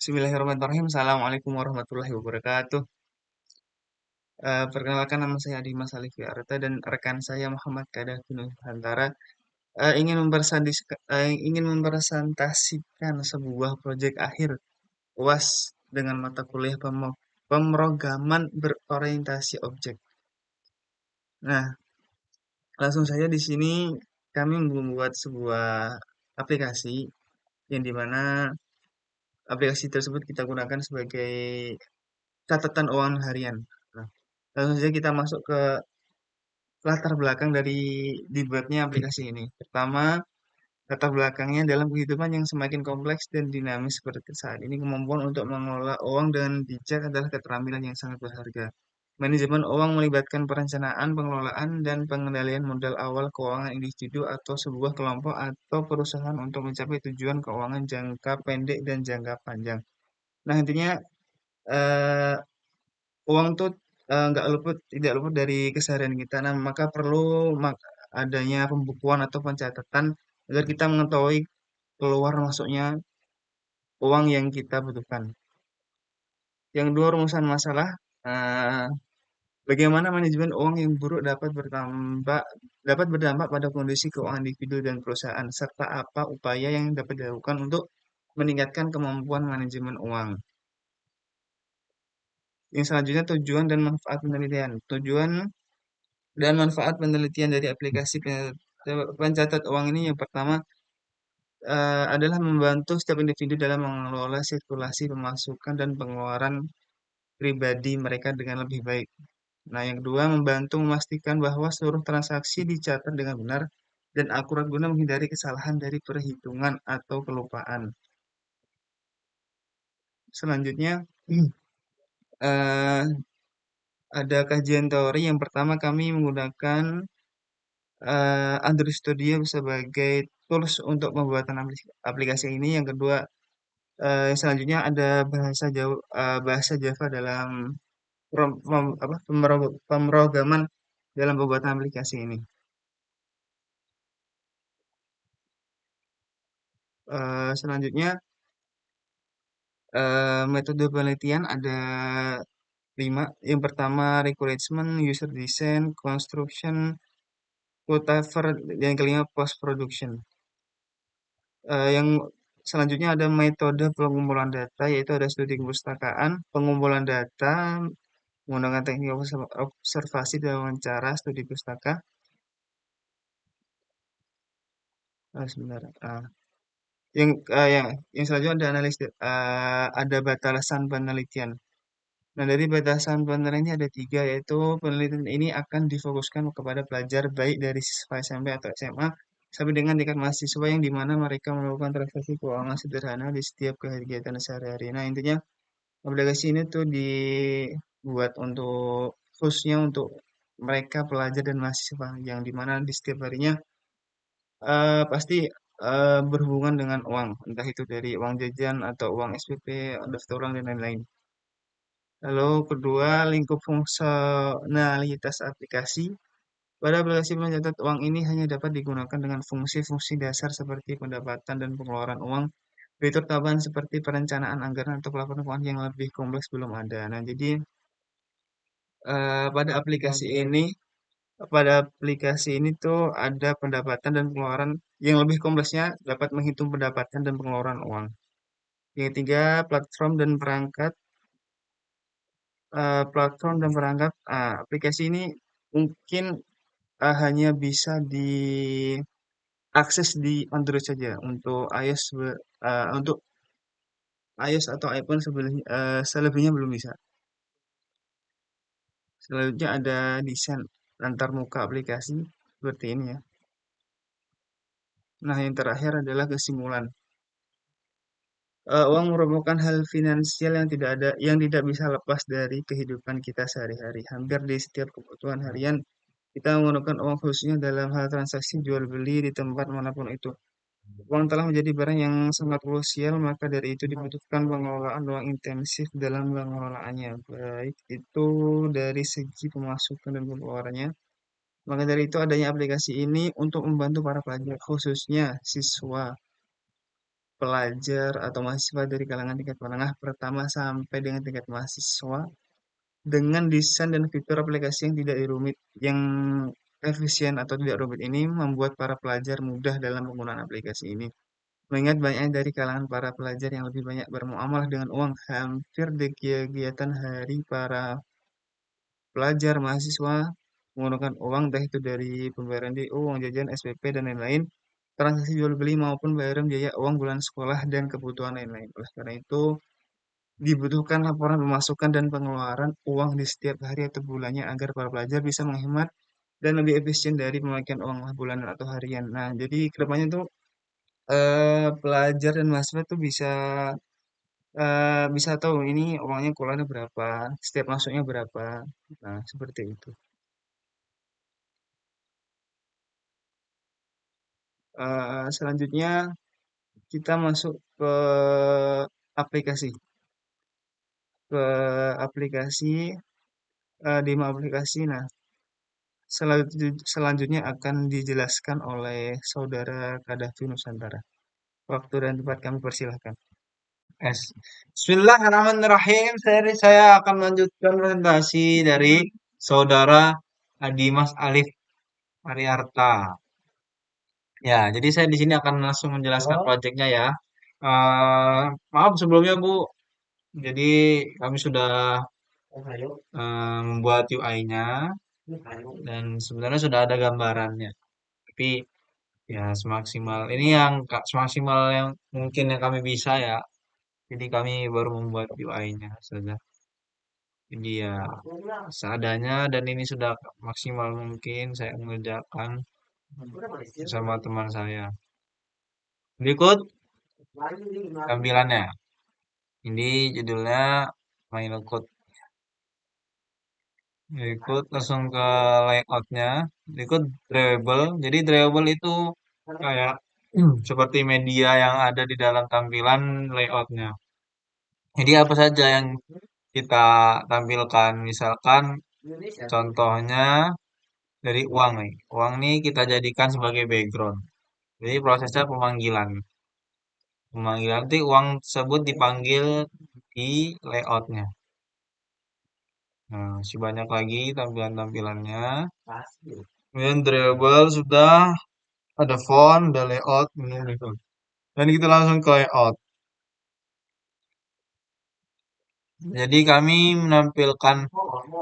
Bismillahirrahmanirrahim. Assalamualaikum warahmatullahi wabarakatuh. Perkenalkan nama saya Dimas Alifi Arta dan rekan saya Muhammad Kadah Nusantara ingin mempresentasikan sebuah proyek akhir UAS dengan mata kuliah pemrograman berorientasi objek. Nah, langsung saja di sini kami membuat sebuah aplikasi yang dimana aplikasi tersebut kita gunakan sebagai catatan uang harian. Nah, langsung saja kita masuk ke latar belakang dari dibuatnya aplikasi ini. Pertama, latar belakangnya dalam kehidupan yang semakin kompleks dan dinamis seperti saat ini, kemampuan untuk mengelola uang dengan bijak adalah keterampilan yang sangat berharga. Manajemen uang melibatkan perencanaan, pengelolaan, dan pengendalian modal awal keuangan individu atau sebuah kelompok atau perusahaan untuk mencapai tujuan keuangan jangka pendek dan jangka panjang. Nah, intinya eh, uang tuh tidak luput dari keseharian kita. Nah, maka perlu adanya pembukuan atau pencatatan agar kita mengetahui keluar masuknya uang yang kita butuhkan. Yang kedua, rumusan masalah. eh, Bagaimana manajemen uang yang buruk dapat berdampak pada kondisi keuangan individu dan perusahaan, serta apa upaya yang dapat dilakukan untuk meningkatkan kemampuan manajemen uang. Yang selanjutnya, tujuan dan manfaat penelitian. Tujuan dan manfaat penelitian dari aplikasi pencatat uang ini yang pertama adalah membantu setiap individu dalam mengelola sirkulasi pemasukan dan pengeluaran pribadi mereka dengan lebih baik. Nah, yang kedua, membantu memastikan bahwa seluruh transaksi dicatat dengan benar dan akurat guna menghindari kesalahan dari perhitungan atau kelupaan. Selanjutnya, eh, ada kajian teori. Yang pertama, kami menggunakan Android Studio sebagai tools untuk pembuatan aplikasi ini. Yang kedua, selanjutnya ada bahasa Java dalam pemrograman dalam pembuatan aplikasi ini. Selanjutnya, metode penelitian ada 5. Yang pertama, recruitment, user design, construction, cutover, dan yang kelima post production. Yang selanjutnya ada metode pengumpulan data, yaitu ada studi kepustakaan, pengumpulan data menggunakan teknik observasi dan wawancara, studi pustaka. Sebentar. Yang yang selanjutnya ada ada batasan penelitian. Nah, dari batasan penelitian ini ada 3, yaitu penelitian ini akan difokuskan kepada pelajar baik dari siswa SMP atau SMA sampai dengan tingkat mahasiswa yang dimana mereka melakukan transaksi keuangan sederhana di setiap kegiatan sehari-hari. Nah, intinya aplikasi ini tuh dibuat khususnya untuk mereka pelajar dan mahasiswa yang dimana di setiap harinya pasti berhubungan dengan uang, entah itu dari uang jajan atau uang SPP, daftar ulang dan lain-lain. Lalu kedua, lingkup fungsionalitas aplikasi. Pada aplikasi pencatat uang ini hanya dapat digunakan dengan fungsi-fungsi dasar seperti pendapatan dan pengeluaran uang. Fitur tambahan seperti perencanaan anggaran atau pelaporan keuangan yang lebih kompleks belum ada. Nah, jadi eh, pada aplikasi ini, pada aplikasi ini tuh ada pendapatan dan pengeluaran yang lebih kompleksnya dapat menghitung pendapatan dan pengeluaran uang. Yang ketiga, platform dan perangkat. Aplikasi ini mungkin hanya bisa diakses di Android saja. Untuk iOS atau iPhone selebihnya belum bisa. Selanjutnya ada desain antar muka aplikasi seperti ini ya. Nah, yang terakhir adalah kesimpulan. Uang merupakan hal finansial yang tidak bisa lepas dari kehidupan kita sehari-hari. Hampir di setiap kebutuhan harian kita menggunakan uang khususnya dalam hal transaksi jual beli di tempat manapun itu. Uang telah menjadi barang yang sangat krusial, maka dari itu dibutuhkan pengelolaan uang intensif dalam pengelolaannya, baik itu dari segi pemasukan dan pengeluarannya. Maka dari itu adanya aplikasi ini untuk membantu para pelajar, khususnya siswa pelajar atau mahasiswa dari kalangan tingkat menengah pertama sampai dengan tingkat mahasiswa dengan desain dan fitur aplikasi yang tidak rumit, yang efisien atau tidak rumit ini membuat para pelajar mudah dalam penggunaan aplikasi ini. Mengingat banyaknya dari kalangan para pelajar yang lebih banyak bermuamalah dengan uang, hampir di kegiatan hari para pelajar mahasiswa menggunakan uang, entah itu dari pembayaran DO, uang jajan, SPP, dan lain-lain, transaksi jual beli maupun bayaran biaya uang bulan sekolah dan kebutuhan lain-lain. Oleh karena itu, dibutuhkan laporan pemasukan dan pengeluaran uang di setiap hari atau bulannya agar para pelajar bisa menghemat dan lebih efisien dari pemakaian uang bulanan atau harian. Nah, jadi kedepannya tuh pelajar dan mahasiswa tuh bisa tahu ini uangnya keluarnya berapa, setiap masuknya berapa. Nah, seperti itu. Selanjutnya kita masuk ke aplikasi, ke aplikasi, demo aplikasi. Nah, selanjutnya akan dijelaskan oleh Saudara Kadafi Nusantara. Waktu dan tempat kami persilahkan. Yes. Bismillahirrahmanirrahim. Saya akan melanjutkan presentasi dari Saudara Adimas Alif Ariarta. Ya, jadi saya di sini akan langsung menjelaskan proyeknya ya. Eh, Maaf sebelumnya Bu. Jadi kami sudah membuat UI-nya dan sebenarnya sudah ada gambarannya. Tapi ya semaksimal ini semaksimal yang mungkin yang kami bisa ya. Jadi kami baru membuat UI-nya saja. Jadi ya seadanya dan ini sudah maksimal mungkin saya mengerjakan bersama teman saya. Berikut tampilannya. Ini judulnya main code. Berikut langsung ke layoutnya. Berikut drawable. Jadi drawable itu kayak seperti media yang ada di dalam tampilan layoutnya. Jadi apa saja yang kita tampilkan. Misalkan contohnya dari uang nih. Uang nih kita jadikan sebagai background. Jadi prosesnya pemanggilan. Pemanggilan nanti uang tersebut dipanggil di layoutnya. Nah, masih banyak lagi tampilan-tampilannya. Kemudian drawable sudah ada font, ada layout, ini gitu. Dan kita langsung ke layout. Jadi kami menampilkan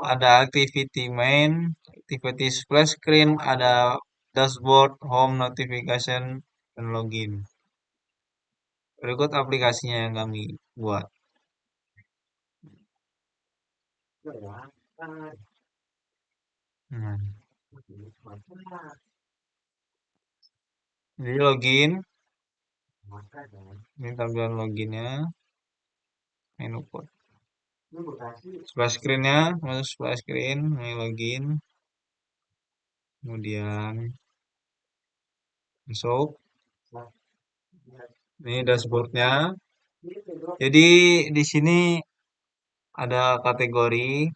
ada activity main, activity splash screen, ada dashboard, home notification, dan login. Berikut aplikasinya yang kami buat. Nah, jadi login, ini tampilan loginnya, menu code. Splash screen-nya, masuk splash screen, ini login, kemudian masuk, ini dashboardnya. Jadi di sini ada kategori.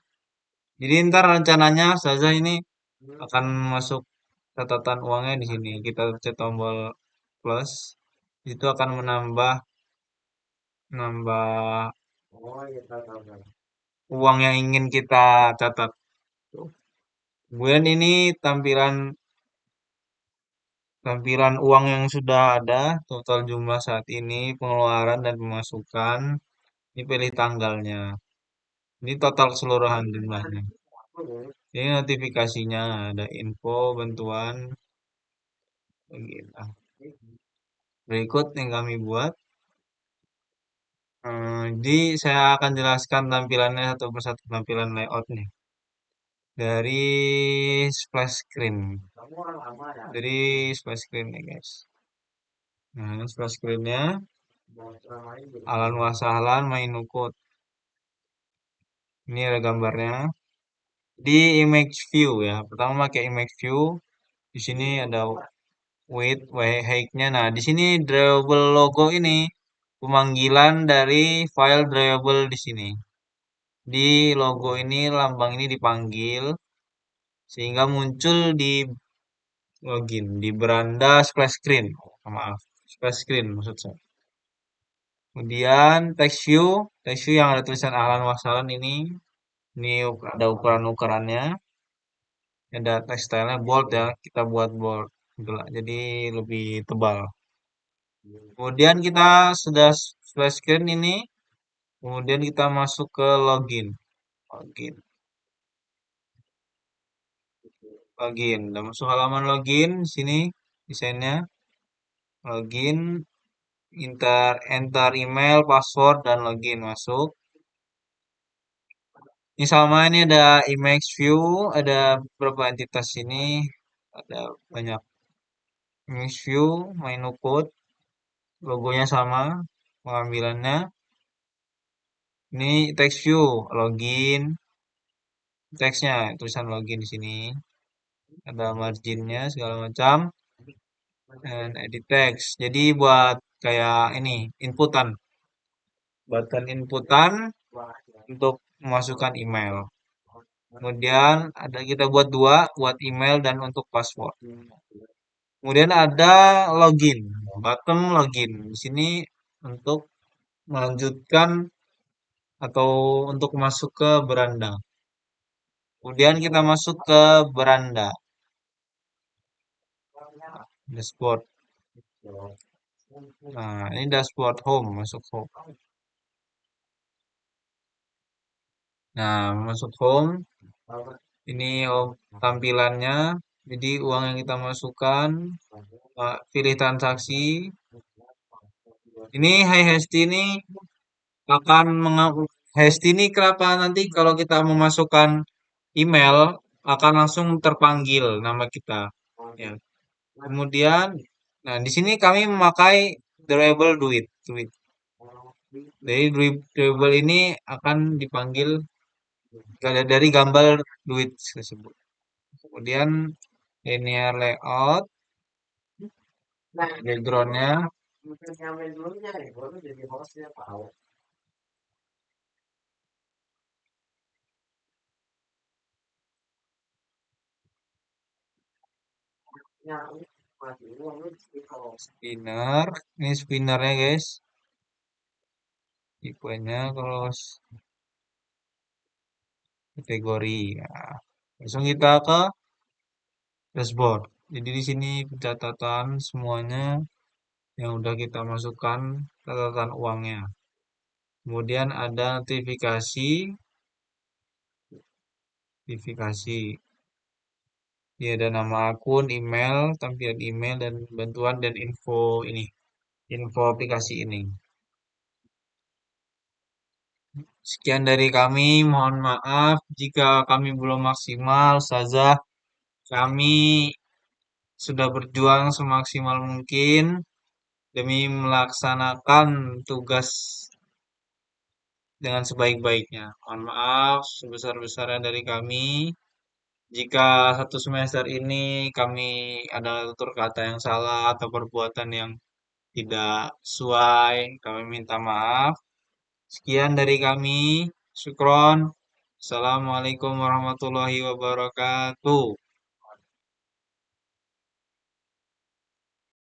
Jadi ntar rencananya saja ini akan masuk catatan uangnya di sini. Kita pencet tombol plus, itu akan menambah menambah uang yang ingin kita catat. Kemudian ini tampilan tampilan uang yang sudah ada, total jumlah saat ini, pengeluaran dan pemasukan. Ini pilih tanggalnya. Ini total keseluruhan jumlahnya. Ini notifikasinya, ada info, bantuan, begitu. Berikut yang kami buat. Jadi saya akan jelaskan tampilannya satu persatu tampilan layoutnya. Dari splash screen. Dari splash screen ya guys. Nah, ini splash screennya. Alan wasahlan main nukut. Ini ada gambarnya. Di image view ya. Pertama pakai image view. Di sini ada width, height-nya. Nah, di sini drawable logo ini pemanggilan dari file drawable di sini. Di logo ini, lambang ini dipanggil sehingga muncul di login di beranda splash screen. Oh, maaf, splash screen maksud saya. Kemudian text view yang ada tulisan ahlan wa sahlan ini ada ukuran-ukurannya, ada tekstilnya bold ya, kita buat bold, gitu lah. Jadi lebih tebal. Kemudian kita sudah splash screen ini, kemudian kita masuk ke login, login, login. Dan masuk halaman login, sini desainnya login, enter email, password, dan login masuk. Ini sama ini ada image view, ada beberapa entitas ini, ada banyak image view, menu code, logonya sama, pengambilannya. Ini text view, login, teksnya tulisan login di sini, ada marginnya segala macam, dan edit text. Jadi buat kayak ini inputan, buatkan inputan untuk memasukkan email. Kemudian ada kita buat dua, buat email dan untuk password. Kemudian ada login, button login. Di sini untuk melanjutkan atau untuk masuk ke beranda. Kemudian kita masuk ke beranda, dashboard. Nah, ini dashboard home, masuk home. Nah, masuk home, ini tampilannya. Jadi uang yang kita masukkan, pilih transaksi. Ini Hai Hesti ini akan Hesti ini kenapa nanti kalau kita memasukkan email akan langsung terpanggil nama kita. Ya. Kemudian, nah di sini kami memakai durable duit. Jadi durable ini akan dipanggil dari gambar duit tersebut. Kemudian linear layout, backgroundnya, spinner, ini spinnernya guys, tipenya terus kategori. Nah, langsung kita ke dashboard. Jadi di sini pencatatan semuanya yang udah kita masukkan catatan uangnya. Kemudian ada notifikasi. Ya, ada nama akun, email, tampilan email dan bantuan dan info aplikasi ini. Sekian dari kami, mohon maaf jika kami belum maksimal. Saza, kami sudah berjuang semaksimal mungkin demi melaksanakan tugas dengan sebaik-baiknya. Mohon maaf sebesar-besarnya dari kami. Jika satu semester ini kami ada tutur kata yang salah atau perbuatan yang tidak sesuai, kami minta maaf. Sekian dari kami. Syukron. Assalamualaikum warahmatullahi wabarakatuh.